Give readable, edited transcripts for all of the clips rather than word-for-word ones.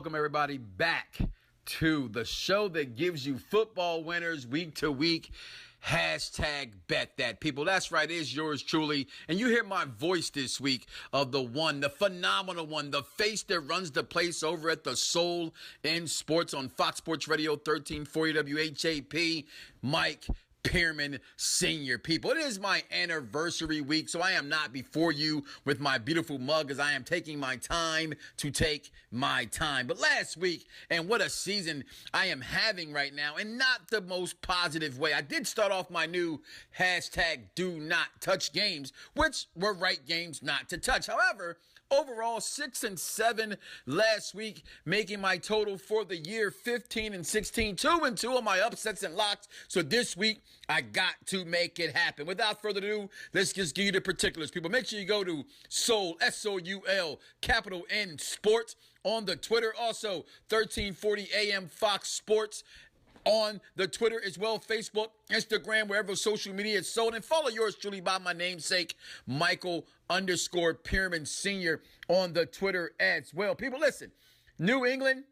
welcome everybody back to the show that gives you football winners week to week. Hashtag bet that, people. That's right, it's yours truly. And you hear my voice this week of the one, the phenomenal one, the face that runs the place over at the Soul in Sports on Fox Sports Radio 1340 WHAP, Mike Pearman Sr. People, it is my anniversary week, so I am not before you with my beautiful mug as I am taking my time to take my time. But last week, and what a season I am having right now, and not the most positive way. I did start off my new hashtag do not touch games, which were right games not to touch. However, overall 6-7 last week, making my total for the year 15-16, 2-2 on my upsets and locks. So this week, I got to make it happen. Without further ado, let's just give you the particulars, people. Make sure you go to Soul, S-O-U-L, capital N, Sports on the Twitter. Also, 1340 AM Fox Sports on the Twitter as well, Facebook, Instagram, wherever social media is sold. And follow yours truly by my namesake, Michael_Pearman Sr. on the Twitter as well. People, listen, New England,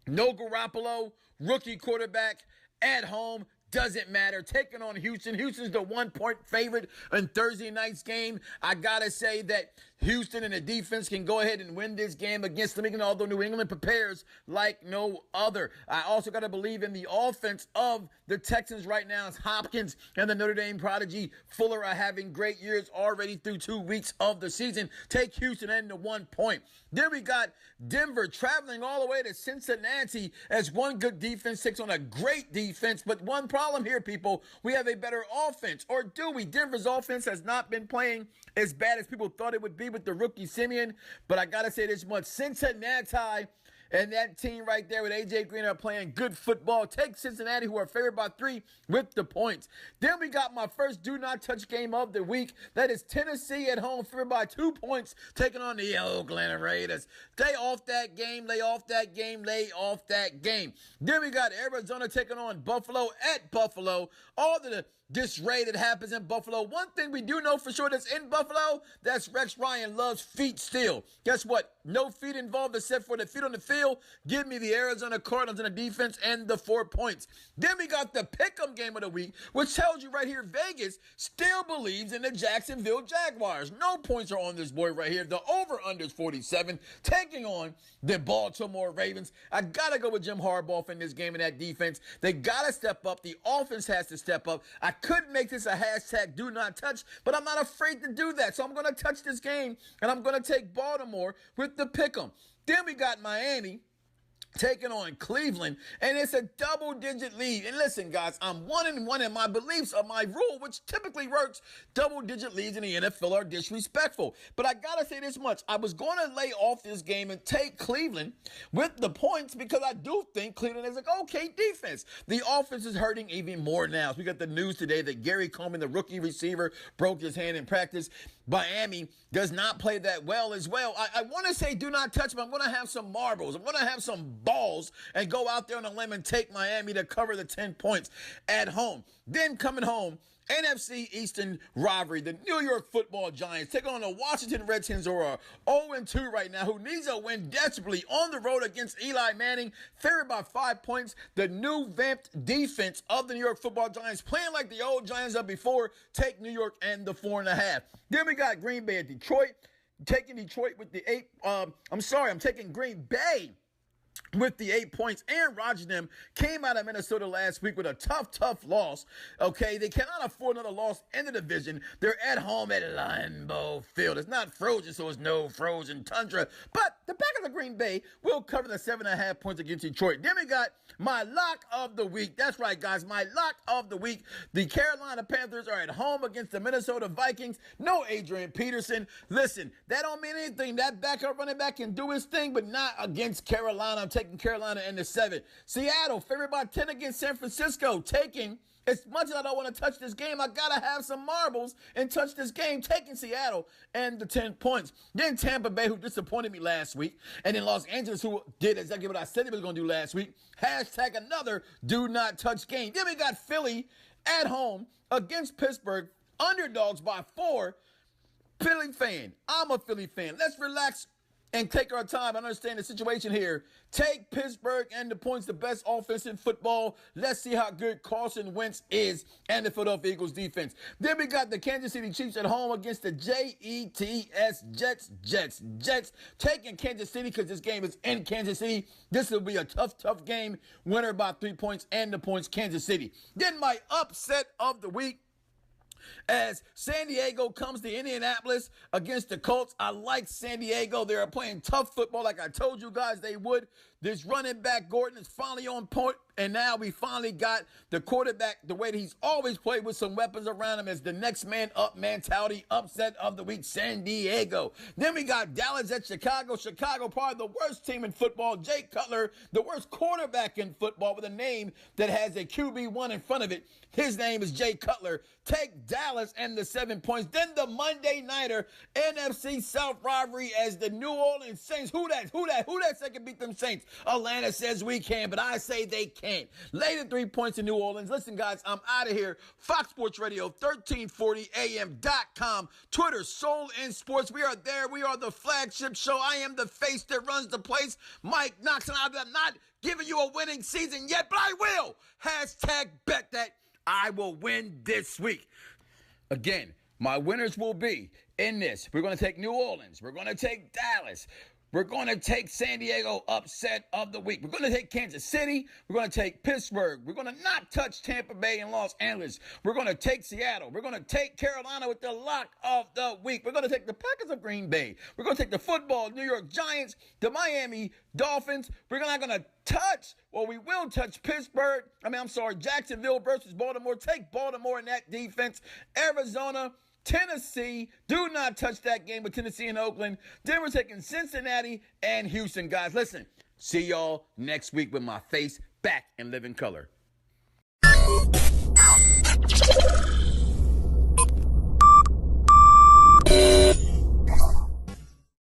no Garoppolo, rookie quarterback, at home, doesn't matter. Taking on Houston. Houston's the 1-point favorite in Thursday night's game. I got to say that Houston and the defense can go ahead and win this game against New England, although New England prepares like no other. I also got to believe in the offense of the Texans right now. As Hopkins and the Notre Dame prodigy Fuller are having great years already through 2 weeks of the season. Take Houston and the 1 point. Then we got Denver traveling all the way to Cincinnati as one good defense takes on a great defense. But one problem here, people, we have a better offense. Or do we? Denver's offense has not been playing as bad as people thought it would be with the rookie Simeon. But I got to say this much. Cincinnati and that team right there with A.J. Green are playing good football. Take Cincinnati, who are favored by 3 with the points. Then we got my first do not touch game of the week. That is Tennessee at home, favored by 2 points, taking on the Oakland Raiders. Lay off that game, lay off that game, lay off that game. Then we got Arizona taking on Buffalo at Buffalo. All the disarray that happens in Buffalo. One thing we do know for sure that's in Buffalo, that's Rex Ryan loves feet still. Guess what? No feet involved except for the feet on the field. Give me the Arizona Cardinals in the defense and the 4 points. Then we got the pick'em game of the week, which tells you right here, Vegas still believes in the Jacksonville Jaguars. No points are on this board right here. The over-under is 47, taking on the Baltimore Ravens. I got to go with Jim Harbaugh in this game and that defense. They got to step up. The offense has to step up. I could make this a hashtag do not touch, but I'm not afraid to do that. So I'm going to touch this game, and I'm going to take Baltimore with the pick'em. Then we got Miami taking on Cleveland, and it's a double-digit lead. And listen, guys, I'm 1-1 in my beliefs of my rule, which typically works. Double-digit leads in the NFL are disrespectful. But I got to say this much. I was going to lay off this game and take Cleveland with the points because I do think Cleveland is an okay defense. The offense is hurting even more now. So we got the news today that Gary Coleman, the rookie receiver, broke his hand in practice. Miami does not play that well as well. I want to say do not touch, but I'm going to have some marbles. I'm going to have some balls and go out there on a limb and take Miami to cover the 10 points at home. Then coming home, NFC Eastern rivalry, the New York Football Giants take on the Washington Redskins, who are 0-2 right now, who needs a win desperately on the road against Eli Manning, favored by 5 points. The new vamped defense of the New York Football Giants, playing like the old Giants of before, take New York and the 4.5. Then we got Green Bay at Detroit, taking Detroit with the 8. I'm taking Green Bay with the 8 points. Aaron Rodgers and them came out of Minnesota last week with a tough loss. Okay, they cannot afford another loss in the division. They're at home at Lambeau Field. It's not frozen, so it's no frozen tundra. But the back of the Green Bay will cover the 7.5 points against Detroit. Then we got my lock of the week. That's right, guys, my lock of the week. The Carolina Panthers are at home against the Minnesota Vikings. No Adrian Peterson. Listen, that don't mean anything. That backup running back can do his thing, but not against Carolina. I'm taking Carolina in the 7. Seattle, favored by 10 against San Francisco, taking, as much as I don't want to touch this game, I got to have some marbles and touch this game, taking Seattle and the 10 points. Then Tampa Bay, who disappointed me last week, and then Los Angeles, who did exactly what I said he was going to do last week. Hashtag another do not touch game. Then we got Philly at home against Pittsburgh, underdogs by 4. Philly fan. I'm a Philly fan. Let's relax and take our time. I understand the situation here. Take Pittsburgh and the points, the best offense in football. Let's see how good Carson Wentz is and the Philadelphia Eagles defense. Then we got the Kansas City Chiefs at home against the Jets. Jets taking Kansas City because this game is in Kansas City. This will be a tough game. Winner by 3 points and the points, Kansas City. Then my upset of the week, as San Diego comes to Indianapolis against the Colts. I like San Diego. They're playing tough football like I told you guys they would. This running back, Gordon, is finally on point. And now we finally got the quarterback the way that he's always played, with some weapons around him, as the next man up mentality. Upset of the week, San Diego. Then we got Dallas at Chicago. Chicago, probably the worst team in football. Jay Cutler, the worst quarterback in football, with a name that has a QB1 in front of it. His name is Jay Cutler. Take Dallas and the 7 points. Then the Monday Nighter NFC South rivalry, as the New Orleans Saints. Who that said can beat them Saints? Atlanta says we can, but I say they can't. Lay the 3 points in New Orleans. Listen, guys, I'm out of here. Fox Sports Radio, 1340am.com. Twitter, Soul in Sports. We are there. We are the flagship show. I am the face that runs the place. Mike Knox, and I'm not giving you a winning season yet, but I will. Hashtag bet that I will win this week. Again, my winners will be in this. We're going to take New Orleans. We're going to take Dallas. We're going to take San Diego, upset of the week. We're going to take Kansas City. We're going to take Pittsburgh. We're going to not touch Tampa Bay and Los Angeles. We're going to take Seattle. We're going to take Carolina with the lock of the week. We're going to take the Packers of Green Bay. We're going to take the football New York Giants, the Miami Dolphins. We're not going to touch, well, we will touch Jacksonville versus Baltimore. Take Baltimore in that defense. Arizona, Tennessee, do not touch that game with Tennessee and Oakland. Then we're taking Cincinnati and Houston, guys. Listen, see y'all next week with my face back in living color.